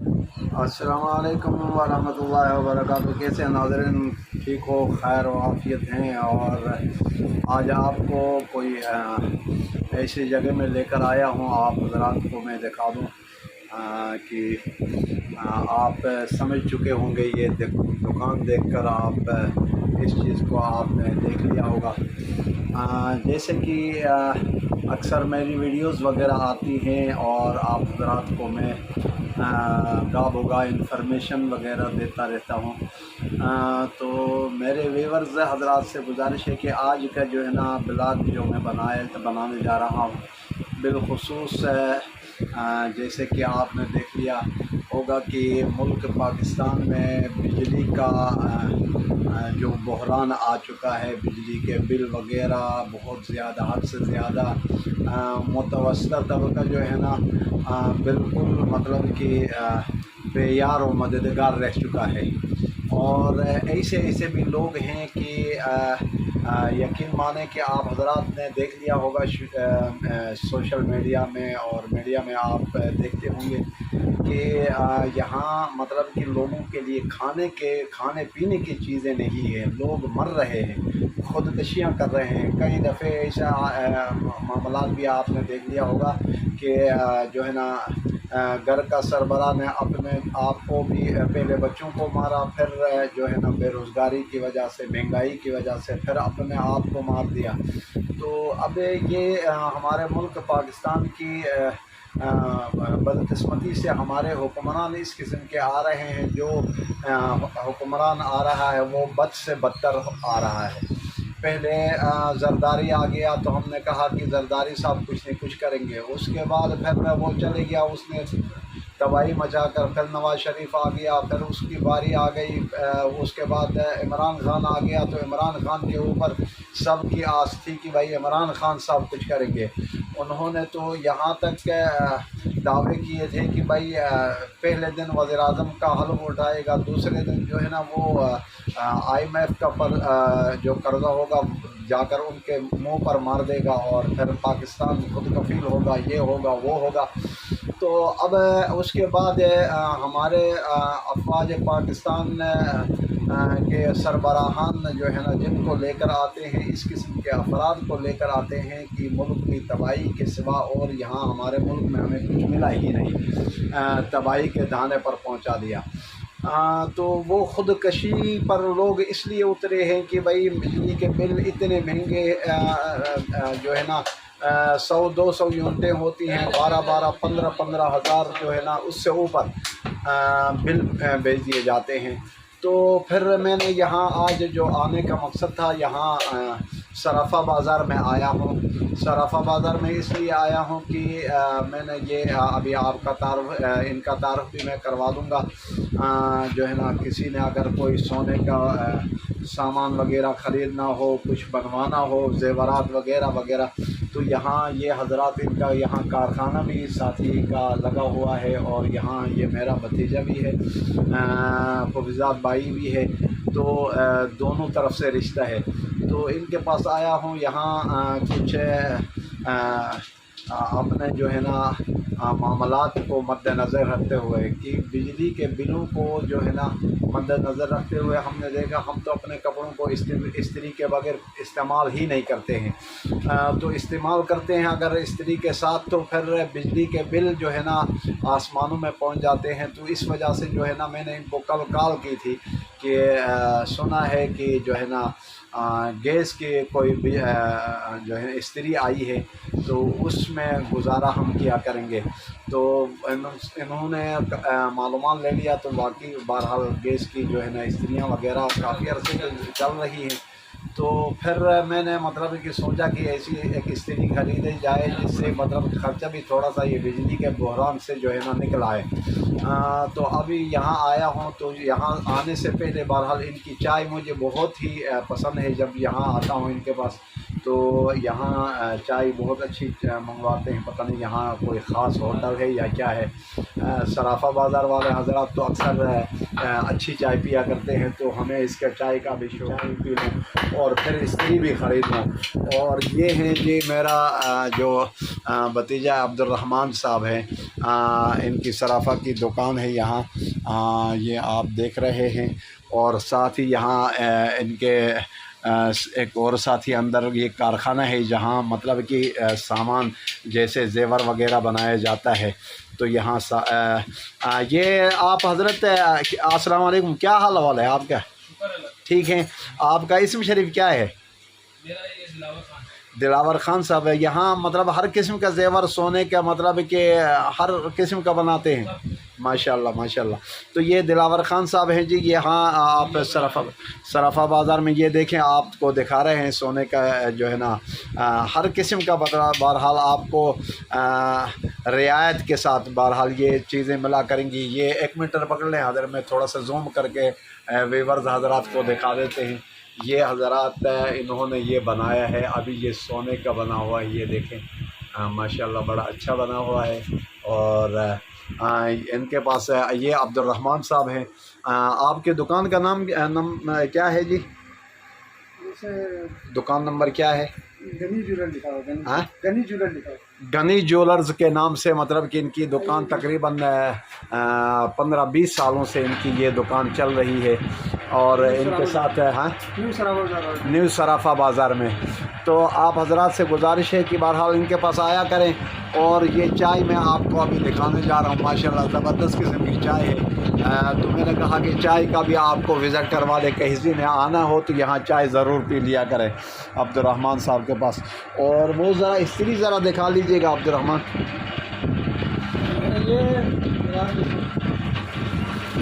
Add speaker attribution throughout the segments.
Speaker 1: السلام علیکم ورحمۃ اللہ وبرکاتہ۔ کیسے ہیں ناظرین؟ ٹھیک ہو، خیر و عافیت ہیں؟ اور آج آپ کو کوئی ایسی جگہ میں لے کر آیا ہوں، آپ حضرات کو میں دکھا دوں کہ آپ سمجھ چکے ہوں گے۔ یہ دکان دیکھ کر آپ اس چیز کو آپ نے دیکھ لیا ہوگا۔ جیسے کہ اکثر میری ویڈیوز وغیرہ آتی ہیں اور آپ حضرات کو میں گاہ بگاہ انفارمیشن وغیرہ دیتا رہتا ہوں۔ تو میرے ویورز حضرات سے گزارش ہے کہ آج کا جو ہے نا بلاگ جو میں بنانے جا رہا ہوں، بالخصوص جیسے کہ آپ نے دیکھ لیا ہوگا کہ ملک پاکستان میں بجلی کا جو بحران آ چکا ہے، بجلی کے بل وغیرہ بہت زیادہ، حد سے زیادہ متوسطہ طبقہ جو ہے نا بالکل مطلب کہ بے یار و مددگار رہ چکا ہے۔ اور ایسے بھی لوگ ہیں کہ یقین مانیں کہ آپ حضرات نے دیکھ لیا ہوگا سوشل میڈیا میں اور میڈیا میں آپ دیکھتے ہوں گے کہ یہاں مطلب کہ لوگوں کے لیے کھانے پینے کی چیزیں نہیں ہیں، لوگ مر رہے ہیں، خودکشیاں کر رہے ہیں۔ کئی دفعے ایسا معاملات بھی آپ نے دیکھ لیا ہوگا کہ جو ہے نا گھر کا سربراہ نے اپنے آپ کو بھی پہلے بچوں کو مارا، پھر جو ہے نا بے روزگاری کی وجہ سے، مہنگائی کی وجہ سے پھر اپنے آپ کو مار دیا۔ تو اب یہ ہمارے ملک پاکستان کی بدقسمتی سے ہمارے حکمران اس قسم کے آ رہے ہیں، جو حکمران آ رہا ہے وہ بد سے بدتر آ رہا ہے۔ پہلے زرداری آ گیا تو ہم نے کہا کہ زرداری صاحب کچھ نہیں کچھ کریں گے، اس کے بعد پھر وہ چلے گیا، اس نے تباہی مچا کر، پھر نواز شریف آ گیا، پھر اس کی باری آ گئی، اس کے بعد عمران خان آ گیا تو عمران خان کے اوپر سب کی آس تھی کہ بھائی عمران خان صاحب کچھ کریں گے۔ انہوں نے تو یہاں تک دعوے کیے تھے کہ بھائی پہلے دن وزیر اعظم کا حلف اٹھائے گا، دوسرے دن جو ہے نا وہ IMF کا جو قرضہ ہوگا جا کر ان کے منہ پر مار دے گا اور پھر پاکستان خود کفیل ہوگا، یہ ہوگا وہ ہوگا۔ تو اب اس کے بعد ہمارے افواج پاکستان کے سربراہان جو ہے نا جن کو لے کر آتے ہیں، اس قسم کے افراد کو لے کر آتے ہیں کہ ملک کی تباہی کے سوا اور یہاں ہمارے ملک میں ہمیں کچھ ملا ہی نہیں، تباہی کے دہانے پر پہنچا دیا۔ تو وہ خودکشی پر لوگ اس لیے اترے ہیں کہ بھائی بجلی کے بل اتنے مہنگے جو ہے نا 100-200 یونٹیں ہوتی ہیں، 12-12 15-15 ہزار جو ہے نا اس سے اوپر بل بھیج دیے جاتے ہیں۔ تو پھر میں نے یہاں آج جو آنے کا مقصد تھا، یہاں صرافہ بازار میں آیا ہوں۔ صرافہ بازار میں اس لیے آیا ہوں کہ میں نے یہ ابھی آپ کا ان کا تعارف بھی میں کروا دوں گا۔ جو ہے نا کسی نے اگر کوئی سونے کا سامان وغیرہ خریدنا ہو، کچھ بنوانا ہو، زیورات وغیرہ وغیرہ، تو یہاں یہ حضرات ان کا یہاں کارخانہ بھی ساتھی کا لگا ہوا ہے، اور یہاں یہ میرا بھتیجا بھی ہے، حفیظات بھائی بھی ہے، تو دونوں طرف سے رشتہ ہے۔ تو ان کے پاس آیا ہوں، یہاں کچھ اپنے جو ہے نا معاملات کو مد نظر رکھتے ہوئے کہ بجلی کے بلوں کو جو ہے نا مد نظر رکھتے ہوئے ہم نے دیکھا ہم تو اپنے کپڑوں کو استری کے بغیر استعمال ہی نہیں کرتے ہیں، تو استعمال کرتے ہیں اگر استری کے ساتھ تو پھر بجلی کے بل جو ہے نا آسمانوں میں پہنچ جاتے ہیں۔ تو اس وجہ سے جو ہے نا میں نے ان کو کل کال کی تھی کہ سنا ہے کہ جو ہے نا گیس کی کوئی بھی جو ہے استری آئی ہے، تو اس میں گزارا ہم کیا کریں گے۔ تو انہوں نے معلومات لے لیا، تو واقعی بہرحال گیس کی جو ہے نا استریاں وغیرہ کافی عرصے سے چل رہی ہیں۔ تو پھر میں نے مطلب کہ سوچا کہ ایسی ایک استری خریدی جائے جس سے مطلب خرچہ بھی تھوڑا سا یہ بجلی کے بحران سے جو ہے نا نکل آئے۔ تو ابھی یہاں آیا ہوں، تو یہاں آنے سے پہلے بہرحال ان کی چائے مجھے بہت ہی پسند ہے۔ جب یہاں آتا ہوں ان کے پاس تو یہاں چائے بہت اچھی منگواتے ہیں، پتہ نہیں یہاں کوئی خاص ہوٹل ہے یا کیا ہے۔ صرافہ بازار والے حضرات تو اکثر اچھی چائے پیا کرتے ہیں، تو ہمیں اس کا چائے کا بھی شوق، چائے پی لوں اور پھر استری بھی خرید لوں۔ اور یہ ہیں جی میرا جو بھتیجا عبد الرحمن صاحب ہیں، ان کی صرافہ کی دکان ہے یہاں، یہ آپ دیکھ رہے ہیں۔ اور ساتھ ہی یہاں ان کے ایک اور ساتھی اندر یہ کارخانہ ہے جہاں مطلب کہ سامان جیسے زیور وغیرہ بنایا جاتا ہے۔ تو یہاں یہ آپ حضرت السلام علیکم، کیا حال حوال ہے آپ کا؟ ٹھیک ہے، آپ کا اسم شریف کیا ہے؟
Speaker 2: میرا یہ دلاور خان ہے۔
Speaker 1: دلاور خان صاحب ہے۔ یہاں مطلب ہر قسم کا زیور سونے کا مطلب کہ ہر قسم کا بناتے ہیں؟ ماشاء اللہ ماشاء اللہ۔ تو یہ دلاور خان صاحب ہیں جی، یہاں آپ صرافہ بازار میں یہ دیکھیں، آپ کو دکھا رہے ہیں سونے کا جو ہے نا ہر قسم کا بہرحال آپ کو رعایت کے ساتھ بہرحال یہ چیزیں ملا کریں گی۔ یہ 1 میٹر پکڑ لیں حضرت، میں تھوڑا سا زوم کر کے ویورز حضرات کو دکھا دیتے ہیں۔ یہ حضرات انہوں نے یہ بنایا ہے، ابھی یہ سونے کا بنا ہوا ہے، یہ دیکھیں ماشاءاللہ بڑا اچھا بنا ہوا ہے۔ اور ان کے پاس یہ عبد الرحمن صاحب ہیں۔ آپ کے دکان کا نام کیا ہے جی؟ دکان نمبر کیا ہے؟
Speaker 2: گنی جولر لکھا ہوا، گنی جولر لکھا ہوا۔
Speaker 1: گنی جولرز کے نام سے مطلب کہ ان کی دکان تقریباً 15-20 سالوں سے ان کی یہ دکان چل رہی ہے۔ اور ان کے ساتھ نیو صرافہ بازار میں۔ تو آپ حضرات سے گزارش ہے کہ بہرحال ان کے پاس آیا کریں۔ اور یہ چائے میں آپ کو ابھی دکھانے جا رہا ہوں، ماشاءاللہ زبردست قسم کی چائے ہے۔ تو میں نے کہا کہ چائے کا بھی آپ کو وزٹ کروا دے، کہیں نے آنا ہو تو یہاں چائے ضرور پی لیا کریں عبد الرحمن صاحب کے پاس۔ اور وہ ذرا استری ذرا دکھا لیجیے گا عبد الرحمن۔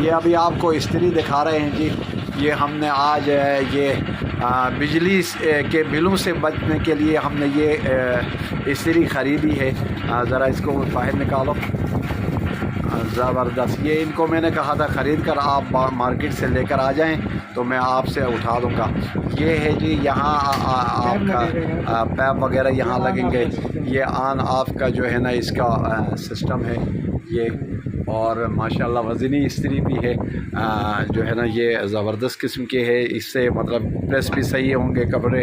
Speaker 1: یہ ابھی آپ کو استری دکھا رہے ہیں جی، یہ ہم نے آج یہ بجلی کے بلوں سے بچنے کے لیے ہم نے یہ استری خریدی ہے۔ ذرا اس کو باہر نکالو، زبردست۔ یہ ان کو میں نے کہا تھا خرید کر آپ مارکیٹ سے لے کر آ جائیں تو میں آپ سے اٹھا دوں گا۔ یہ ہے جی یہاں آپ کا پیپ وغیرہ یہاں لگیں گے، یہ آن آف کا جو ہے نا اس کا سسٹم ہے یہ۔ اور ماشاءاللہ وزنی استری بھی ہے جو ہے نا، یہ زبردست قسم کی ہے، اس سے مطلب پریس بھی صحیح ہوں گے کپڑے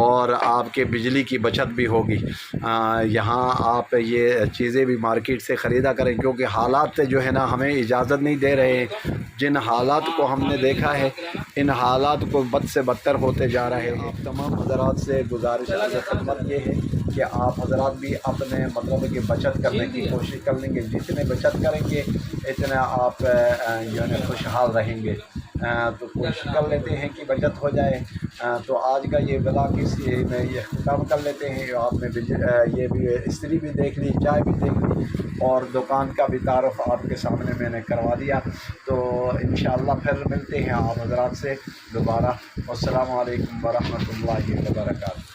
Speaker 1: اور آپ کے بجلی کی بچت بھی ہوگی۔ یہاں آپ یہ چیزیں بھی مارکیٹ سے خریدا کریں، کیونکہ حالات جو ہے نا ہمیں اجازت نہیں دے رہے ہیں۔ جن حالات کو ہم نے دیکھا ہے ان حالات کو بد سے بدتر ہوتے جا رہے ہیں۔ آپ تمام حضرات سے گزارش خدمت یہ ہے کہ آپ حضرات بھی اپنے مطلب کہ بچت کرنے کی کوشش کر لیں گے، جتنے بچت کریں گے اتنا آپ یعنی خوشحال رہیں گے۔ تو کوشش کر لیتے ہیں کہ بچت ہو جائے۔ تو آج کا یہ بلاگ اسی میں یہ ختم کر لیتے ہیں۔ آپ نے یہ بھی استری بھی دیکھ لی، چائے بھی دیکھ لی اور دکان کا بھی تعارف آپ کے سامنے میں نے کروا دیا۔ تو انشاءاللہ پھر ملتے ہیں آپ حضرات سے دوبارہ۔ والسلام علیکم ورحمۃ اللہ وبرکاتہ۔